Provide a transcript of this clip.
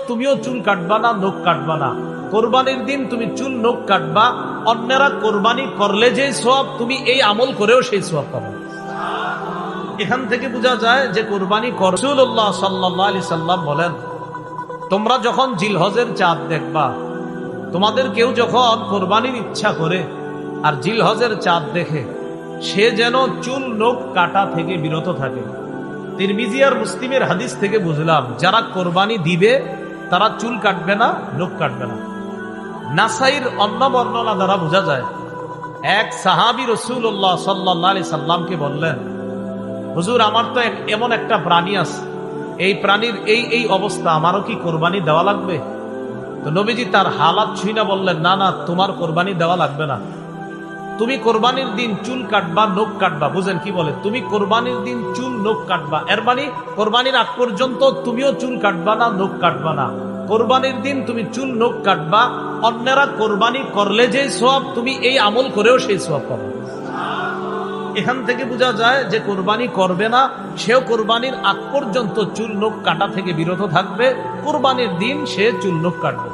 তুমিও চুল কাটবা না, নখ কাটবা না। কোরবানির দিন তুমি চুল নখ কাটবা, অন্যেরা কোরবানি করলে যে সওয়াব, তুমি এই আমল করেও সেই সওয়াব পাবে। এখান থেকে বোঝা যায় যে কোরবানি কর। রাসূলুল্লাহ সাল্লাল্লাহু আলাইহি সাল্লাম বলেন, তোমরা যখন জিলহজের চাঁদ দেখবা, তোমাদের কেউ যখন কোরবানির ইচ্ছা করে আর জিলহজের চাঁদ দেখে, সে যেন চুল নখ কাটা থেকে বিরত থাকে। তিরমিজি আর মুসলিমের হাদিস থেকে বুঝলাম, যারা কোরবানি দিবে তারা চুল কাটবে না, নখ কাটবে না। নাসাইর অন্য বর্ণনা দ্বারা বোঝা যায়, এক সাহাবী রাসূলুল্লাহ সাল্লাল্লাহু আলাইহি সাল্লামকে বললেন, হুজুর, আমার তো এমন একটা প্রাণী আছে, এই প্রাণীর এই অবস্থা, আমারও কি কোরবানি দেওয়া লাগবে? তো নবীজি তার হালাত ছুঁইনা বললেন, না না, তোমার কোরবানি দেওয়া লাগবে না। তুমি কোরবানির দিন চুল কাটবা, নখ কাটবা। বুঝেন কি বলে? তুমি কোরবানির দিন চুল নখ কাটবা, এর মানে কোরবানির আগ পর্যন্ত তুমিও চুল কাটবা না, নখ কাটবা না। কোরবানির দিন তুমি চুল নখ কাটবা, অন্যেরা কোরবানি করলে যে সওয়াব, তুমি এই আমল করেও সেই সওয়াব পাবে। এখান থেকে বোঝা যায় যে কোরবানি করবে না, সেও কোরবানির আগ পর্যন্ত চুল নখ কাটা থেকে বিরত থাকবে, কোরবানির দিন সে চুল নখ কাটবে।